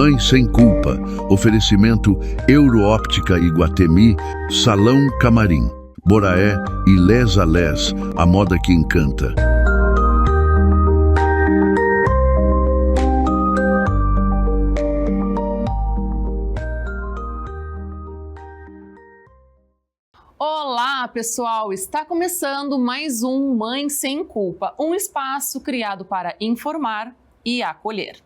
Mãe Sem Culpa. Oferecimento Euroóptica Iguatemi, Salão Camarim, Boraé e Les a Les, a moda que encanta. Olá, pessoal! Está começando mais um Mãe Sem Culpa, um espaço criado para informar e acolher.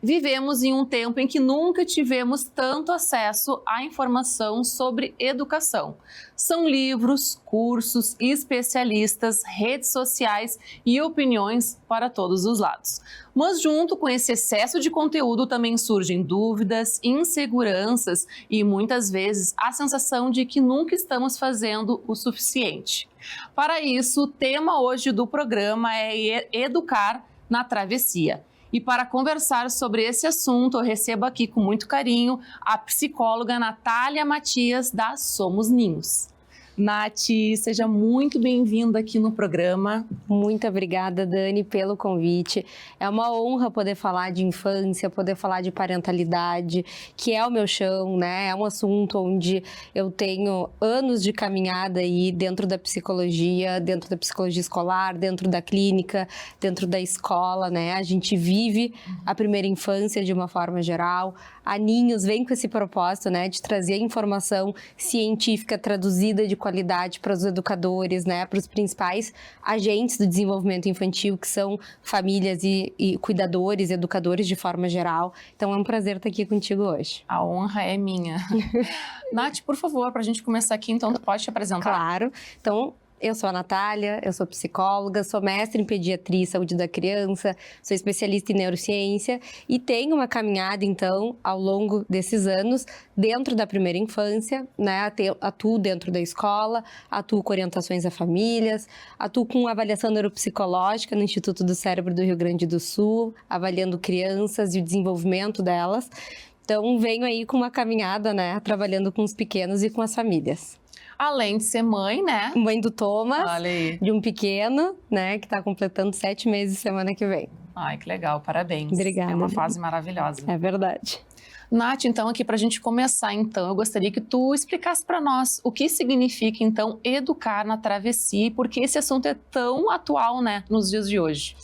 Vivemos em um tempo em que nunca tivemos tanto acesso à informação sobre educação. São livros, cursos, especialistas, redes sociais e opiniões para todos os lados. Mas junto com esse excesso de conteúdo também surgem dúvidas, inseguranças e muitas vezes a sensação de que nunca estamos fazendo o suficiente. Para isso, o tema hoje do programa é Educar na Travessia. E para conversar sobre esse assunto, eu recebo aqui com muito carinho a psicóloga Natália Matias, da Somos Ninhos. Nath, seja muito bem-vinda aqui no programa. Muito obrigada, Dani, pelo convite. É uma honra poder falar de infância, poder falar de parentalidade, que é o meu chão, né? É um assunto onde eu tenho anos de caminhada aí dentro da psicologia escolar, dentro da clínica, dentro da escola, né? A gente vive a primeira infância de uma forma geral. A Ninhos vem com esse propósito, né, de trazer informação científica traduzida de qualidade para os educadores, né, para os principais agentes do desenvolvimento infantil, que são famílias e cuidadores, educadores de forma geral. Então é um prazer estar aqui contigo hoje. A honra é minha. Nath, por favor, para a gente começar aqui, então, tu pode te apresentar? Claro. Então, eu sou a Natália, eu sou psicóloga, sou mestre em pediatria e saúde da criança, sou especialista em neurociência e tenho uma caminhada, então, ao longo desses anos, dentro da primeira infância, né? Atuo dentro da escola, atuo com orientações a famílias, atuo com avaliação neuropsicológica no Instituto do Cérebro do Rio Grande do Sul, avaliando crianças e o desenvolvimento delas. Então, venho aí com uma caminhada, né? Trabalhando com os pequenos e com as famílias. Além de ser mãe, né? Mãe do Thomas, de um pequeno, né, que está completando 7 meses semana que vem. Ai, que legal, parabéns. Obrigada. É uma fase maravilhosa. É verdade. Nath, então, aqui para a gente começar, então, eu gostaria que tu explicasse para nós o que significa, então, educar na travessia e por que esse assunto é tão atual, né, nos dias de hoje.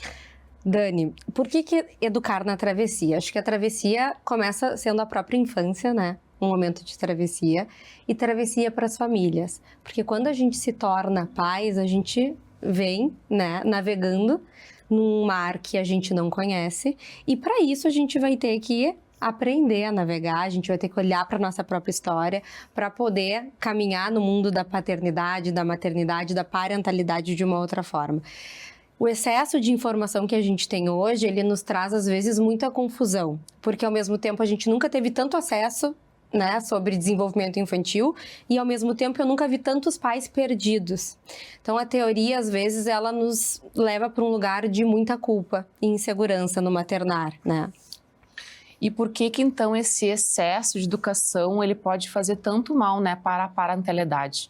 Dani, por que educar na travessia? Acho que a travessia começa sendo a própria infância, né? Um momento de travessia e travessia para as famílias, porque quando a gente se torna pais, a gente vem, né, navegando num mar que a gente não conhece e para isso a gente vai ter que aprender a navegar, a gente vai ter que olhar para a nossa própria história para poder caminhar no mundo da paternidade, da maternidade, da parentalidade de uma outra forma. O excesso de informação que a gente tem hoje, ele nos traz às vezes muita confusão, porque ao mesmo tempo a gente nunca teve tanto acesso, né, sobre desenvolvimento infantil e ao mesmo tempo eu nunca vi tantos pais perdidos. Então a teoria às vezes ela nos leva para um lugar de muita culpa e insegurança no maternar, né? E por que então esse excesso de educação ele pode fazer tanto mal, né, para a parentalidade?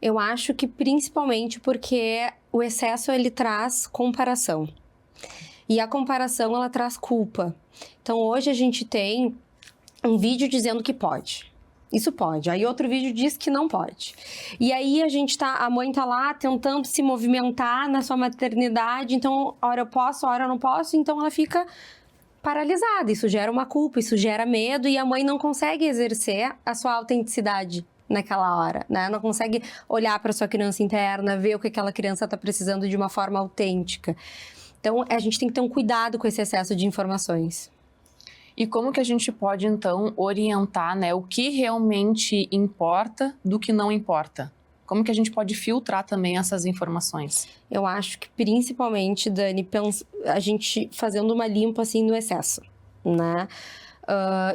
Eu acho que principalmente porque o excesso ele traz comparação. E a comparação ela traz culpa. Então hoje a gente tem um vídeo dizendo que pode. Isso pode. Aí outro vídeo diz que não pode. E aí a mãe tá lá tentando se movimentar na sua maternidade, então hora eu posso, hora eu não posso, então ela fica paralisada. Isso gera uma culpa, isso gera medo e a mãe não consegue exercer a sua autenticidade naquela hora, né? Não consegue olhar para sua criança interna, ver o que aquela criança está precisando de uma forma autêntica. Então, a gente tem que ter um cuidado com esse excesso de informações. E como que a gente pode, então, orientar, né, o que realmente importa do que não importa? Como que a gente pode filtrar também essas informações? Eu acho que, principalmente, Dani, a gente fazendo uma limpa, assim, no excesso, né?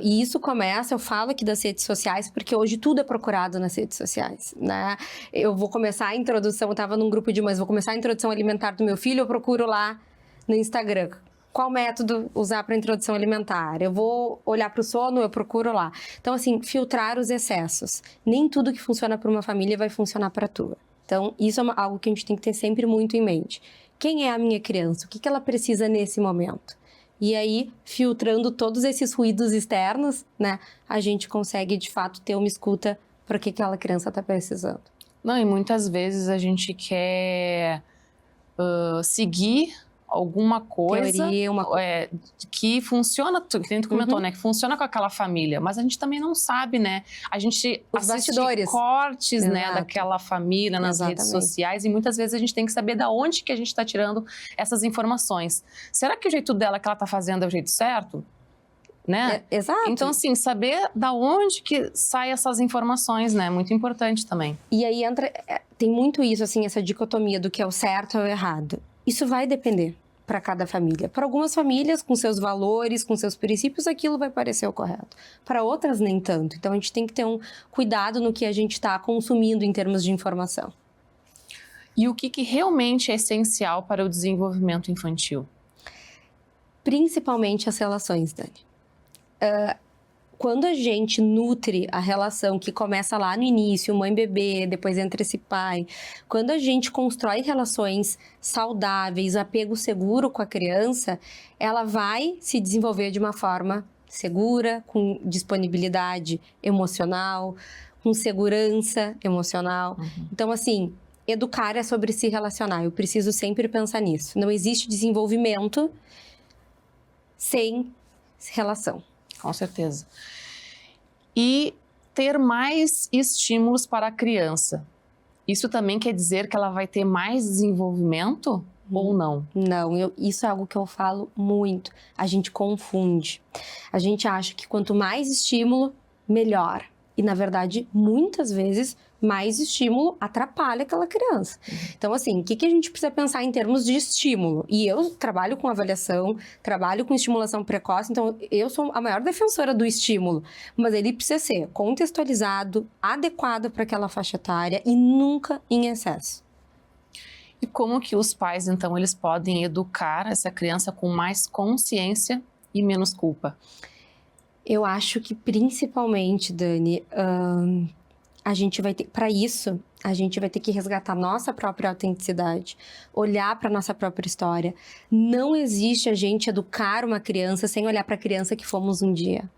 E isso começa, eu falo aqui das redes sociais, porque hoje tudo é procurado nas redes sociais, né? Eu vou começar a introdução, eu estava num grupo de mães, vou começar a introdução alimentar do meu filho, eu procuro lá no Instagram. Qual método usar para introdução alimentar? Eu vou olhar para o sono, eu procuro lá. Então, assim, filtrar os excessos. Nem tudo que funciona para uma família vai funcionar para a tua. Então, isso é algo que a gente tem que ter sempre muito em mente. Quem é a minha criança? O que ela precisa nesse momento? E aí, filtrando todos esses ruídos externos, né, a gente consegue, de fato, ter uma escuta para o que aquela criança está precisando. Não, e muitas vezes a gente quer seguir alguma coisa Teoria, que funciona, que tu comentou, né? Que funciona com aquela família, mas a gente também não sabe, né? A gente Os assiste bastidores. cortes, né, Exato. daquela família nas redes Exatamente. sociais e muitas vezes a gente tem que saber da onde que a gente está tirando essas informações. Será que o jeito dela que ela está fazendo é o jeito certo? Né? Exato. Então, assim, saber da onde que saem essas informações, né? Muito importante também. E aí tem muito isso, assim, essa dicotomia do que é o certo ou o errado. Isso vai depender para cada família. Para algumas famílias, com seus valores, com seus princípios, aquilo vai parecer o correto. Para outras, nem tanto. Então, a gente tem que ter um cuidado no que a gente está consumindo em termos de informação. E o que realmente é essencial para o desenvolvimento infantil? Principalmente as relações, Dani. Quando a gente nutre a relação que começa lá no início, mãe-bebê, depois entra esse pai, quando a gente constrói relações saudáveis, apego seguro com a criança, ela vai se desenvolver de uma forma segura, com disponibilidade emocional, com segurança emocional. Então, assim, educar é sobre se relacionar. Eu preciso sempre pensar nisso. Não existe desenvolvimento sem relação. Com certeza. E ter mais estímulos para a criança. Isso também quer dizer que ela vai ter mais desenvolvimento ou não? Não, isso é algo que eu falo muito. A gente confunde. A gente acha que quanto mais estímulo, melhor. E, na verdade, muitas vezes, mais estímulo atrapalha aquela criança. Então, assim, o que a gente precisa pensar em termos de estímulo? E eu trabalho com avaliação, trabalho com estimulação precoce, então eu sou a maior defensora do estímulo. Mas ele precisa ser contextualizado, adequado para aquela faixa etária e nunca em excesso. E como que os pais, então, eles podem educar essa criança com mais consciência e menos culpa? Eu acho que principalmente, Dani, a gente vai ter, para isso, a gente vai ter que resgatar nossa própria autenticidade, olhar para nossa própria história. Não existe a gente educar uma criança sem olhar para a criança que fomos um dia.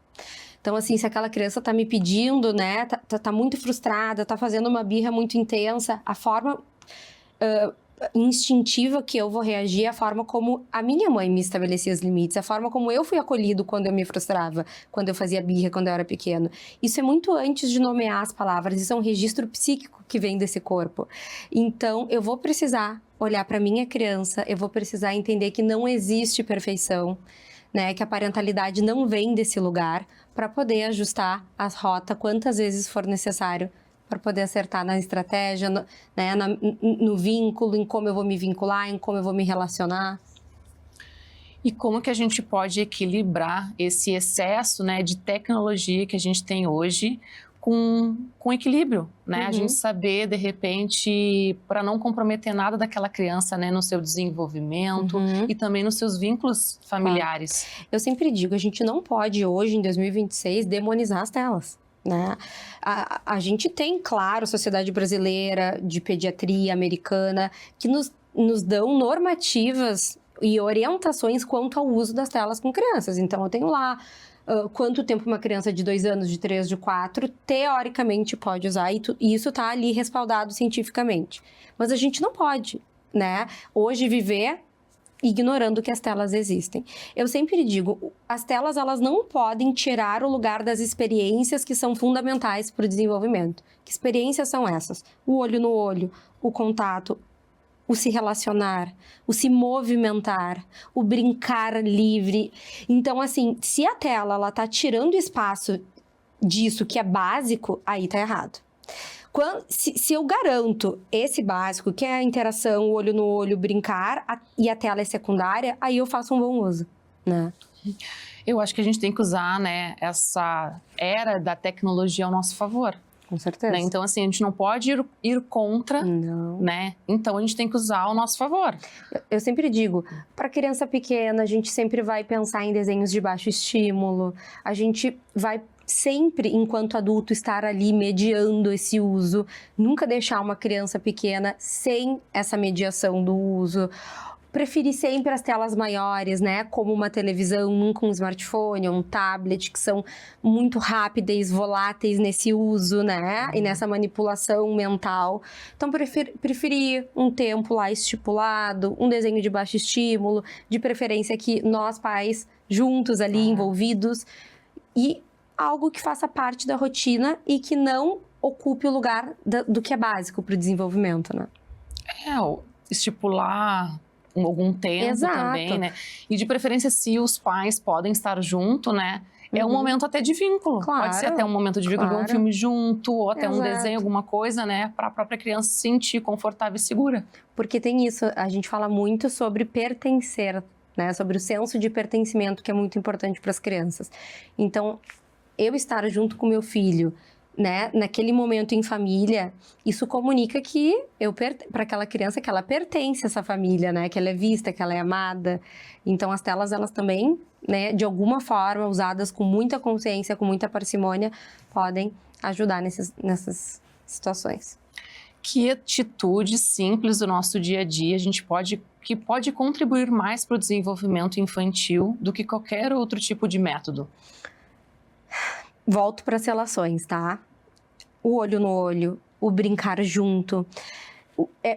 Então, assim, se aquela criança tá me pedindo, né, tá muito frustrada, tá fazendo uma birra muito intensa, a forma instintiva que eu vou reagir é a forma como a minha mãe me estabelecia os limites, a forma como eu fui acolhido quando eu me frustrava, quando eu fazia birra, quando eu era pequeno. Isso é muito antes de nomear as palavras, isso é um registro psíquico que vem desse corpo. Então, eu vou precisar olhar para minha criança, eu vou precisar entender que não existe perfeição, né, que a parentalidade não vem desse lugar, para poder ajustar a rota quantas vezes for necessário para poder acertar na estratégia, no vínculo, em como eu vou me vincular, em como eu vou me relacionar. E como que a gente pode equilibrar esse excesso, né, de tecnologia que a gente tem hoje com equilíbrio, né? A gente saber, de repente, para não comprometer nada daquela criança, né, no seu desenvolvimento e também nos seus vínculos familiares. Eu sempre digo, a gente não pode hoje, em 2026, demonizar as telas. Né? A gente tem, claro, a Sociedade Brasileira de Pediatria Americana, que nos dão normativas e orientações quanto ao uso das telas com crianças. Então, eu tenho lá quanto tempo uma criança de 2 anos, de 3, de 4, teoricamente pode usar, e isso está ali respaldado cientificamente. Mas a gente não pode, né? Hoje, viver ignorando que as telas existem. Eu sempre digo, as telas, elas não podem tirar o lugar das experiências que são fundamentais para o desenvolvimento. Que experiências são essas? O olho no olho, o contato, o se relacionar, o se movimentar, o brincar livre. Então, assim, se a tela, ela tá tirando espaço disso que é básico, aí tá errado. Se eu garanto esse básico, que é a interação, o olho no olho, brincar, e a tela é secundária, aí eu faço um bom uso, né? Eu acho que a gente tem que usar, né, essa era da tecnologia ao nosso favor. Com certeza. Né? Então, assim, a gente não pode ir contra, né? Então, a gente tem que usar ao nosso favor. Eu sempre digo, para criança pequena, a gente sempre vai pensar em desenhos de baixo estímulo, a gente vai sempre, enquanto adulto, estar ali mediando esse uso, nunca deixar uma criança pequena sem essa mediação do uso. preferir sempre as telas maiores, né? Como uma televisão, com um smartphone ou um tablet, que são muito rápidas, voláteis nesse uso, né? E nessa manipulação mental. Então, preferir um tempo lá estipulado, um desenho de baixo estímulo, de preferência que nós pais, juntos ali, envolvidos, e algo que faça parte da rotina e que não ocupe o lugar do que é básico para o desenvolvimento, né? Estipular algum tempo. Exato. Também, né? E de preferência, se os pais podem estar junto, né? É um momento até de vínculo. Claro, pode ser até um momento de vínculo, ver um filme junto, ou até um Exato. desenho, alguma coisa, né? Para a própria criança se sentir confortável e segura. Porque tem isso, a gente fala muito sobre pertencer, né? Sobre o senso de pertencimento, que é muito importante para as crianças. Então, eu estar junto com meu filho, né, naquele momento em família, isso comunica que para aquela criança que ela pertence a essa família, né, que ela é vista, que ela é amada. Então as telas, elas também, né, de alguma forma, usadas com muita consciência, com muita parcimônia, podem ajudar nessas situações. Que atitude simples do nosso dia a dia que pode contribuir mais para o desenvolvimento infantil do que qualquer outro tipo de método? Volto para as relações, tá? O olho no olho, o brincar junto.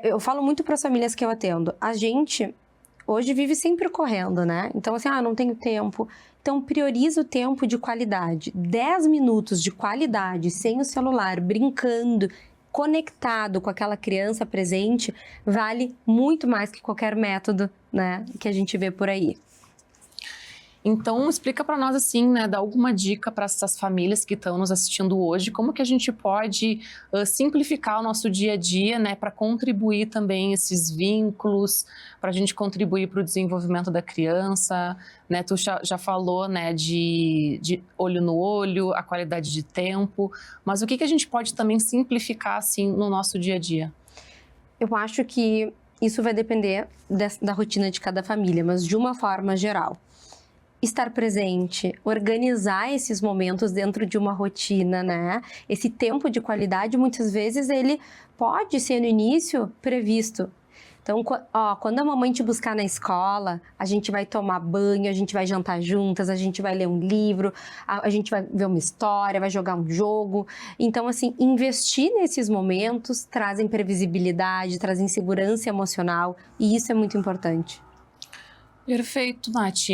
Eu falo muito para as famílias que eu atendo. A gente hoje vive sempre correndo, né? Então, assim, não tenho tempo. Então, prioriza o tempo de qualidade. 10 minutos de qualidade, sem o celular, brincando, conectado com aquela criança presente, vale muito mais que qualquer método, né, que a gente vê por aí. Então, explica para nós assim, né, dá alguma dica para essas famílias que estão nos assistindo hoje, como que a gente pode simplificar o nosso dia a dia, né, para contribuir também esses vínculos, para a gente contribuir para o desenvolvimento da criança, né, tu já falou, né, de olho no olho, a qualidade de tempo, mas o que a gente pode também simplificar, assim, no nosso dia a dia? Eu acho que isso vai depender da rotina de cada família, mas de uma forma geral. Estar presente, organizar esses momentos dentro de uma rotina, né? Esse tempo de qualidade, muitas vezes, ele pode ser no início previsto. Então, quando a mamãe te buscar na escola, a gente vai tomar banho, a gente vai jantar juntas, a gente vai ler um livro, a gente vai ver uma história, vai jogar um jogo. Então, assim, investir nesses momentos trazem previsibilidade, trazem segurança emocional, e isso é muito importante. Perfeito, Nath.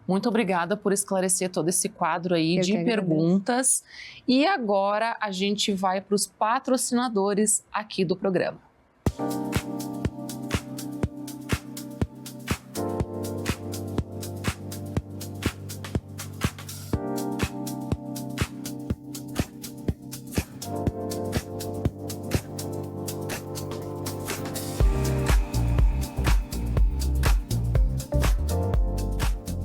Muito obrigada por esclarecer todo esse quadro aí de perguntas. E agora a gente vai para os patrocinadores aqui do programa.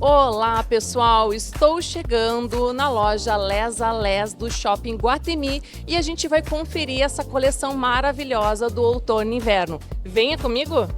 Olá, pessoal! Estou chegando na loja Les a Les do Shopping Guatemi e a gente vai conferir essa coleção maravilhosa do outono e inverno. Venha comigo!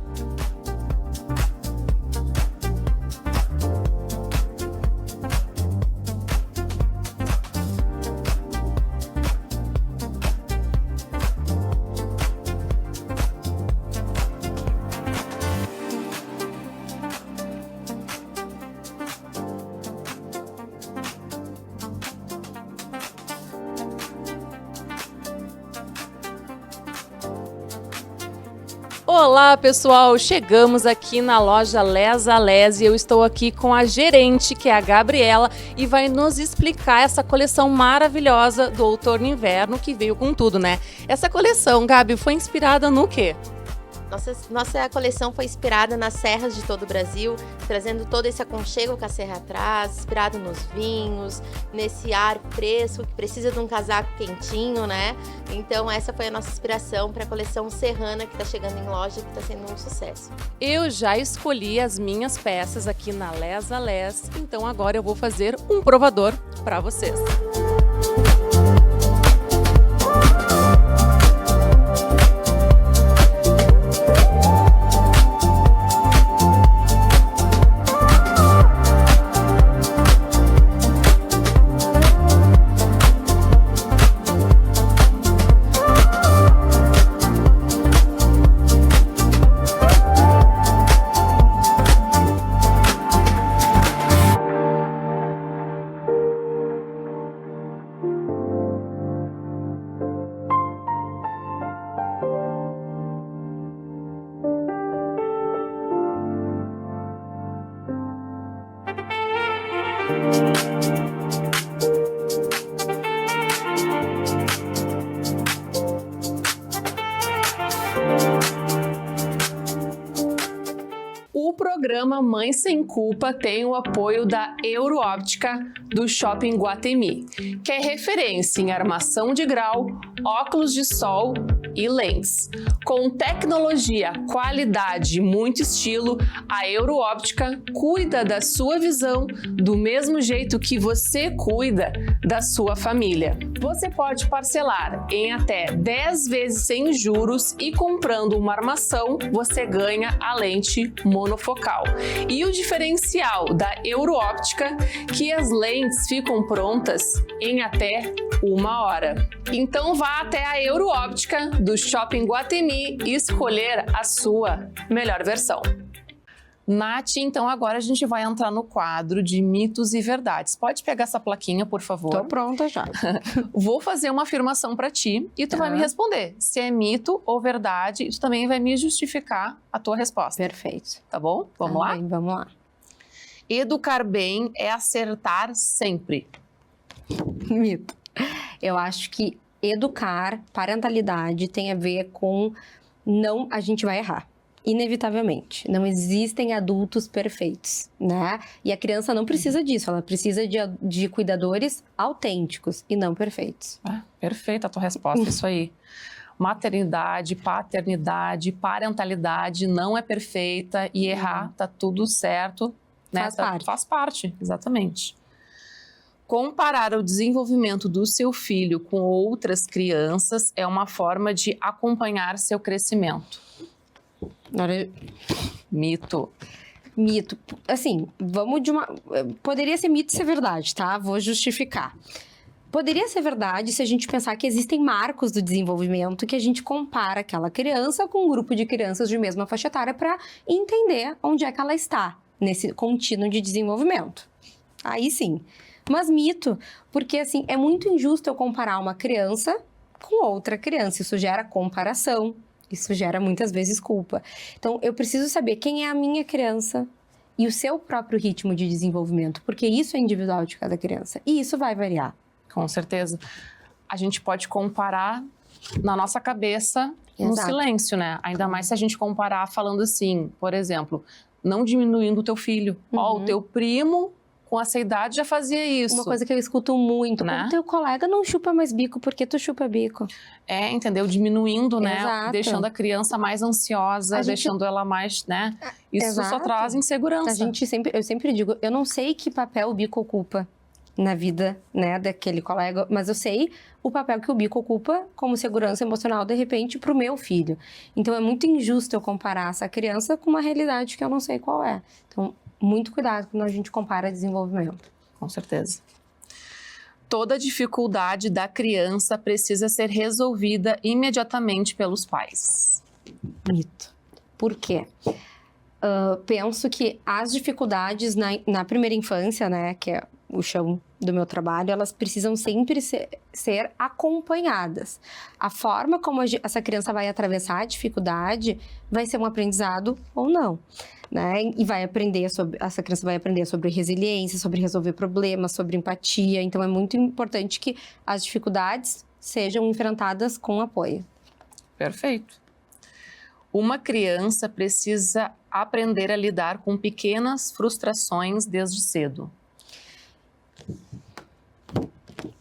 Olá, pessoal! Chegamos aqui na loja Les a Les e eu estou aqui com a gerente, que é a Gabriela, e vai nos explicar essa coleção maravilhosa do outono e inverno que veio com tudo, né? Essa coleção, Gabi, foi inspirada no quê? Nossa coleção foi inspirada nas serras de todo o Brasil, trazendo todo esse aconchego que a serra traz, inspirado nos vinhos, nesse ar fresco que precisa de um casaco quentinho, né? Então essa foi a nossa inspiração para a coleção serrana que está chegando em loja e que está sendo um sucesso. Eu já escolhi as minhas peças aqui na Les a Les, então agora eu vou fazer um provador para vocês. O programa Mãe Sem Culpa tem o apoio da Euroóptica do Shopping Guatemi, que é referência em armação de grau, óculos de sol e lentes. Com tecnologia, qualidade e muito estilo, a Euroóptica cuida da sua visão do mesmo jeito que você cuida da sua família. Você pode parcelar em até 10 vezes sem juros e comprando uma armação, você ganha a lente monofocal. E o diferencial da Euroóptica, que as lentes ficam prontas em até 1 hora. Então vá até a Euroóptica do Shopping Guatemi e escolher a sua melhor versão. Nath, então agora a gente vai entrar no quadro de mitos e verdades. Pode pegar essa plaquinha, por favor? Tô pronta já. Vou fazer uma afirmação para ti e tu vai me responder se é mito ou verdade, e tu também vai me justificar a tua resposta. Perfeito. Tá bom? Vamos lá? Bem, vamos lá. Educar bem é acertar sempre. Mito. Eu acho que educar, parentalidade tem a ver com não, a gente vai errar. Inevitavelmente. Não existem adultos perfeitos, né? E a criança não precisa disso, ela precisa de cuidadores autênticos e não perfeitos. Perfeita a tua resposta, isso aí. Maternidade, paternidade, parentalidade não é perfeita e errar tá tudo certo. Né? Faz parte. Faz parte, exatamente. Comparar o desenvolvimento do seu filho com outras crianças é uma forma de acompanhar seu crescimento. Mito. Mito. Assim, vamos de uma... Poderia ser mito e ser verdade, tá? Vou justificar. Poderia ser verdade se a gente pensar que existem marcos do desenvolvimento que a gente compara aquela criança com um grupo de crianças de mesma faixa etária para entender onde é que ela está nesse contínuo de desenvolvimento. Aí sim. Mas mito, porque assim, é muito injusto eu comparar uma criança com outra criança. Isso gera comparação. Isso gera muitas vezes culpa. Então, eu preciso saber quem é a minha criança e o seu próprio ritmo de desenvolvimento, porque isso é individual de cada criança e isso vai variar. Com certeza. A gente pode comparar na nossa cabeça no Exato. silêncio, né? Ainda mais se a gente comparar falando assim, por exemplo, não diminuindo o teu filho. Ó, o teu primo com essa idade já fazia isso. Uma coisa que eu escuto muito, né? O teu colega não chupa mais bico, porque tu chupa bico? Entendeu? Diminuindo, né? Exato. Deixando a criança mais ansiosa, deixando ela mais, né? Isso só Exato. traz insegurança. Eu sempre digo, eu não sei que papel o bico ocupa na vida, né, daquele colega, mas eu sei o papel que o bico ocupa como segurança emocional, de repente, pro meu filho. Então, é muito injusto eu comparar essa criança com uma realidade que eu não sei qual é. Então, muito cuidado quando a gente compara desenvolvimento. Com certeza. Toda dificuldade da criança precisa ser resolvida imediatamente pelos pais. Mito. Por quê? Penso que as dificuldades na primeira infância, né, que é o chão do meu trabalho, elas precisam sempre ser acompanhadas. A forma como essa criança vai atravessar a dificuldade vai ser um aprendizado ou não, né? E essa criança vai aprender sobre resiliência, sobre resolver problemas, sobre empatia. Então, é muito importante que as dificuldades sejam enfrentadas com apoio. Perfeito. Uma criança precisa aprender a lidar com pequenas frustrações desde cedo.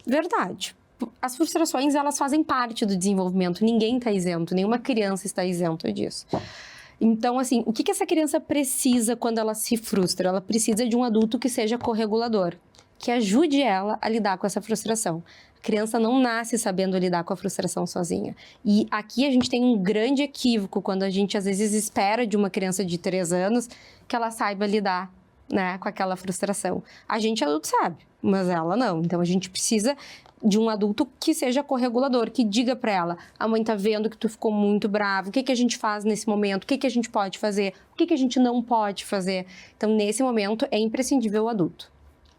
Verdade. As frustrações, elas fazem parte do desenvolvimento. Ninguém está isento, nenhuma criança está isenta disso. Então, assim, o que essa criança precisa quando ela se frustra? Ela precisa de um adulto que seja corregulador, que ajude ela a lidar com essa frustração. A criança não nasce sabendo lidar com a frustração sozinha. E aqui a gente tem um grande equívoco quando a gente, às vezes, espera de uma criança de 3 anos que ela saiba lidar, né, com aquela frustração. A gente adulto sabe, mas ela não. Então, a gente precisa de um adulto que seja corregulador, que diga para ela, a mãe tá vendo que tu ficou muito bravo, o que a gente faz nesse momento, o que a gente pode fazer, o que a gente não pode fazer. Então, nesse momento, é imprescindível o adulto.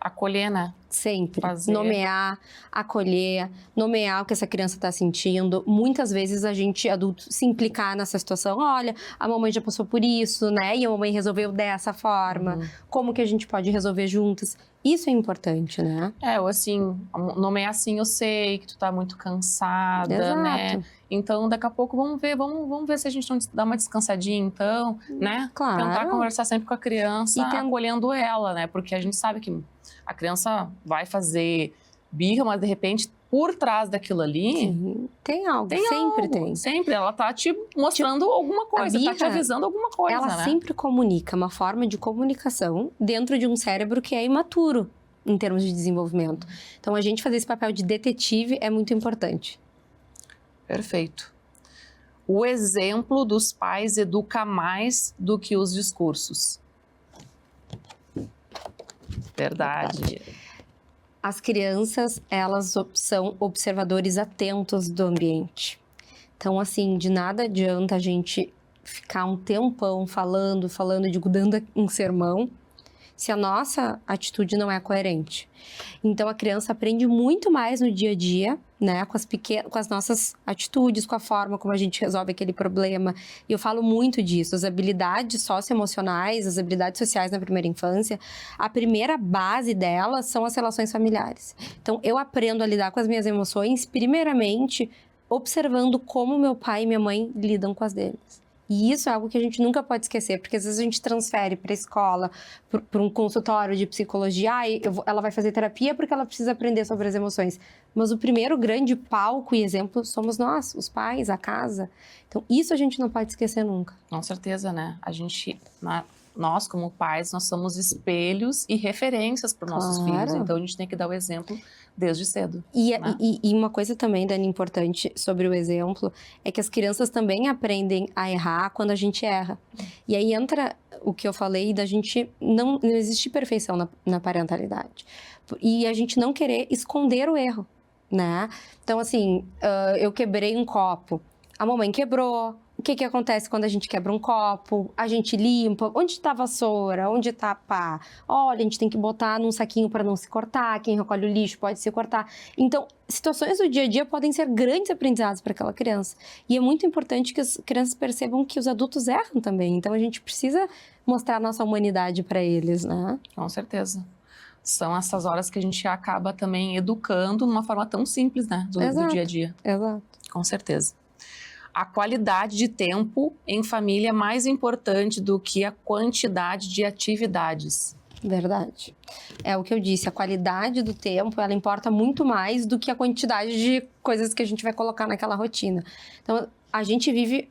Acolher, né? Sempre. Fazer. Nomear, acolher, nomear o que essa criança está sentindo. Muitas vezes a gente, adulto, se implicar nessa situação. Olha, a mamãe já passou por isso, né? E a mamãe resolveu dessa forma. Como que a gente pode resolver juntas? Isso é importante, né? Ou assim, nomear assim, eu sei que tu tá muito cansada, Exato. né? Então, daqui a pouco, vamos ver se a gente não dá uma descansadinha, então, né? Claro. Tentar conversar sempre com a criança, acolhendo ela, né? Porque a gente sabe que a criança vai fazer birra, mas de repente, por trás daquilo ali... Sim, tem algo, sempre tem. Sempre, ela tá te mostrando alguma coisa, tá te avisando alguma coisa, ela né? sempre comunica, uma forma de comunicação dentro de um cérebro que é imaturo em termos de desenvolvimento. Então, a gente fazer esse papel de detetive é muito importante. Perfeito. O exemplo dos pais educa mais do que os discursos. Verdade. As crianças, elas são observadores atentos do ambiente. Então, assim, de nada adianta a gente ficar um tempão falando, dando um sermão, se a nossa atitude não é coerente. Então, a criança aprende muito mais no dia a dia, né, com as nossas atitudes, com a forma como a gente resolve aquele problema. E eu falo muito disso, as habilidades socioemocionais, as habilidades sociais na primeira infância, a primeira base delas são as relações familiares. Então, eu aprendo a lidar com as minhas emoções, primeiramente, observando como meu pai e minha mãe lidam com as deles. E isso é algo que a gente nunca pode esquecer, porque às vezes a gente transfere para a escola, para um consultório de psicologia, ela vai fazer terapia porque ela precisa aprender sobre as emoções. Mas o primeiro grande palco e exemplo somos nós, os pais, a casa. Então, isso a gente não pode esquecer nunca. Com certeza, né? Nós, como pais, nós somos espelhos e referências para os nossos filhos. Então, a gente tem que dar o exemplo desde cedo. E né? Uma coisa também, Dani, importante sobre o exemplo, é que as crianças também aprendem a errar quando a gente erra. E aí entra o que eu falei da gente não existe perfeição na parentalidade. E a gente não querer esconder o erro, né? Então, assim, eu quebrei um copo, a mamãe quebrou. O que acontece quando a gente quebra um copo? A gente limpa. Onde está a vassoura? Onde está a pá? Olha, a gente tem que botar num saquinho para não se cortar. Quem recolhe o lixo pode se cortar. Então, situações do dia a dia podem ser grandes aprendizados para aquela criança. E é muito importante que as crianças percebam que os adultos erram também. Então, a gente precisa mostrar a nossa humanidade para eles, né? Com certeza. São essas horas que a gente acaba também educando de uma forma tão simples, né? Do dia a dia. Exato. Com certeza. A qualidade de tempo em família é mais importante do que a quantidade de atividades. Verdade. É o que eu disse, a qualidade do tempo, ela importa muito mais do que a quantidade de coisas que a gente vai colocar naquela rotina. Então, a gente vive,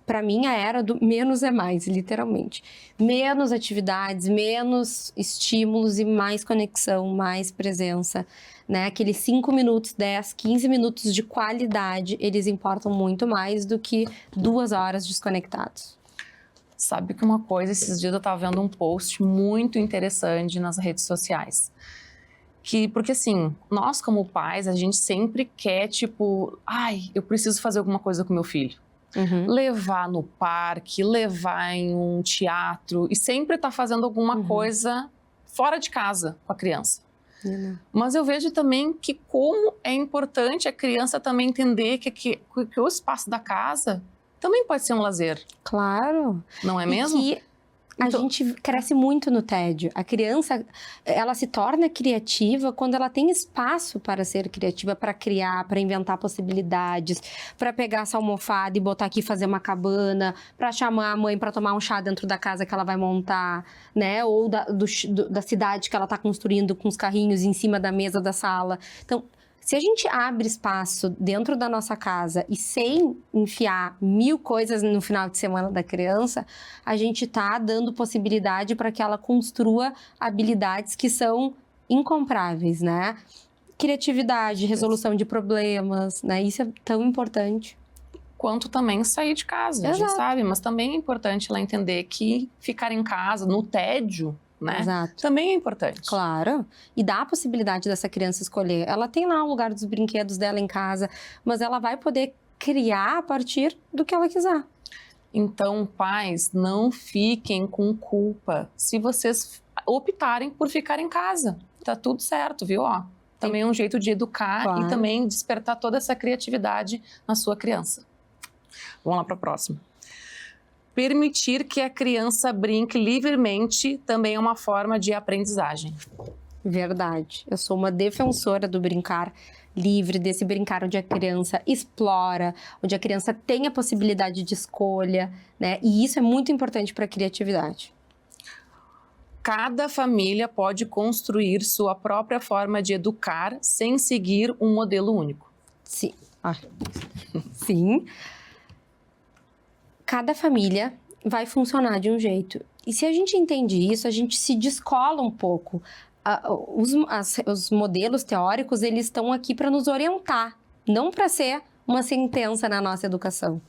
para mim, a era do menos é mais, literalmente. Menos atividades, menos estímulos e mais conexão, mais presença. Né? Aqueles 5 minutos, 10, 15 minutos de qualidade, eles importam muito mais do que 2 horas desconectados. Sabe que uma coisa, esses dias eu estava vendo um post muito interessante nas redes sociais. Porque assim, nós como pais, a gente sempre quer tipo, eu preciso fazer alguma coisa com meu filho. Levar no parque, levar em um teatro e sempre tá fazendo alguma coisa fora de casa com a criança. Mas eu vejo também que como é importante a criança também entender que o espaço da casa também pode ser um lazer. Claro. Não é mesmo? E que a gente cresce muito no tédio. A criança, ela se torna criativa quando ela tem espaço para ser criativa, para criar, para inventar possibilidades, para pegar essa almofada e botar aqui e fazer uma cabana, para chamar a mãe para tomar um chá dentro da casa que ela vai montar, né? Ou da cidade que ela está construindo com os carrinhos em cima da mesa da sala. Então, se a gente abre espaço dentro da nossa casa e sem enfiar 1000 coisas no final de semana da criança, a gente está dando possibilidade para que ela construa habilidades que são incomparáveis, né? Criatividade, resolução de problemas, né? Isso é tão importante. Quanto também sair de casa, a gente sabe, mas também é importante ela entender que ficar em casa, no tédio, né? Exato. Também é importante. Claro. E dá a possibilidade dessa criança escolher. Ela tem lá o lugar dos brinquedos dela em casa, mas ela vai poder criar a partir do que ela quiser. Então, pais, não fiquem com culpa se vocês optarem por ficar em casa. tá tudo certo, viu? Ó, também é um jeito de educar Claro. e também despertar toda essa criatividade na sua criança. Vamos lá para a próxima. Permitir que a criança brinque livremente também é uma forma de aprendizagem. Verdade. Eu sou uma defensora do brincar livre, desse brincar onde a criança explora, onde a criança tem a possibilidade de escolha, né? E isso é muito importante para a criatividade. Cada família pode construir sua própria forma de educar sem seguir um modelo único. Sim. Sim. Cada família vai funcionar de um jeito. E se a gente entende isso, a gente se descola um pouco. Os modelos teóricos, eles estão aqui para nos orientar, não para ser uma sentença na nossa educação.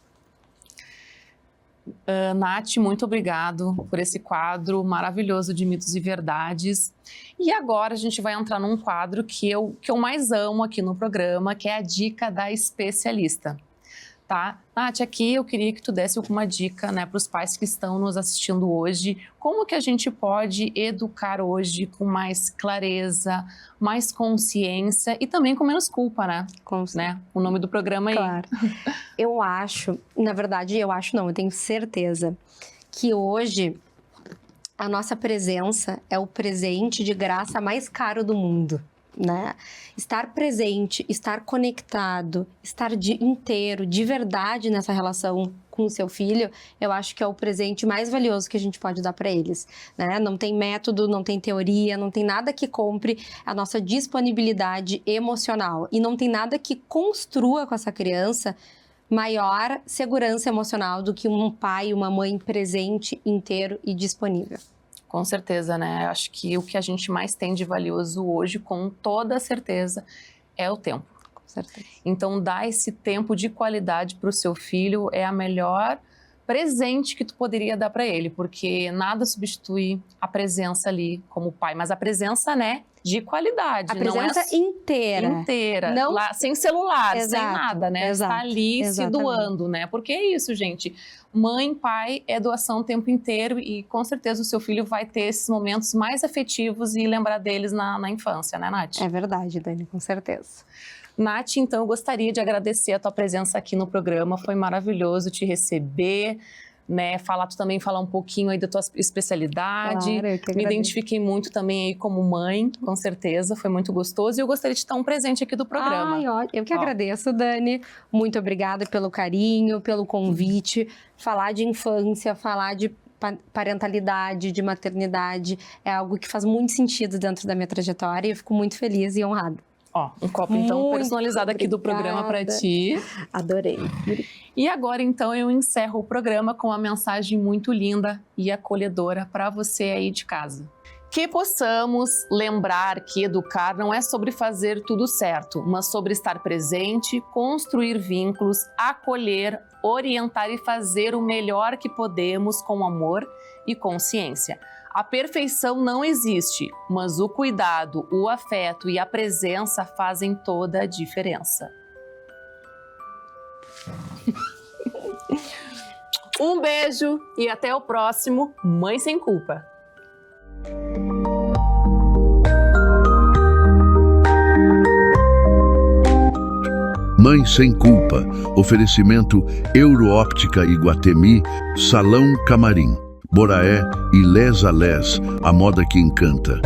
Nath, muito obrigado por esse quadro maravilhoso de mitos e verdades. E agora a gente vai entrar num quadro que eu mais amo aqui no programa, que é a dica da especialista. Tá? Nath, aqui eu queria que tu desse alguma dica, né, para os pais que estão nos assistindo hoje. Como que a gente pode educar hoje com mais clareza, mais consciência e também com menos culpa, né? Né? O nome do programa aí. Claro. Eu acho, na verdade, eu tenho certeza que hoje a nossa presença é o presente de graça mais caro do mundo. Né? Estar presente, estar conectado, estar inteiro, de verdade nessa relação com o seu filho, eu acho que é o presente mais valioso que a gente pode dar para eles, né? Não tem método, não tem teoria, não tem nada que compre a nossa disponibilidade emocional e não tem nada que construa com essa criança maior segurança emocional do que um pai e uma mãe presente, inteiro e disponível. Com certeza, né? Acho que o que a gente mais tem de valioso hoje, com toda certeza, é o tempo. Com certeza. Então, dar esse tempo de qualidade para o seu filho é a melhor presente que tu poderia dar para ele, porque nada substitui a presença ali como pai, mas a presença, né, de qualidade. A presença inteira. Inteira, Não... lá, sem celular, Exato, sem nada, né? exato, Está ali exatamente. se doando, né? Porque é isso, gente. Mãe, pai é doação o tempo inteiro e com certeza o seu filho vai ter esses momentos mais afetivos e lembrar deles na infância, né, Nath? É verdade, Dani, com certeza. Nath, então eu gostaria de agradecer a tua presença aqui no programa, foi maravilhoso te receber, né, tu também falar um pouquinho aí da tua especialidade. Claro, eu que agradeço. Me identifiquei muito também aí como mãe, com certeza, foi muito gostoso e eu gostaria de te dar um presente aqui do programa. Ai, ó, eu que agradeço, Dani, muito obrigada pelo carinho, pelo convite, falar de infância, falar de parentalidade, de maternidade, é algo que faz muito sentido dentro da minha trajetória e eu fico muito feliz e honrada. Ó, um copo então Muito personalizado aqui do programa para ti. Adorei. E agora então eu encerro o programa com uma mensagem muito linda e acolhedora para você aí de casa. Que possamos lembrar que educar não é sobre fazer tudo certo, mas sobre estar presente, construir vínculos, acolher, orientar e fazer o melhor que podemos com amor e consciência. A perfeição não existe, mas o cuidado, o afeto e a presença fazem toda a diferença. Um beijo e até o próximo Mãe Sem Culpa. Mãe Sem Culpa. Oferecimento Euroóptica Iguatemi, Salão Camarim, Boraé e Les a Les, a moda que encanta.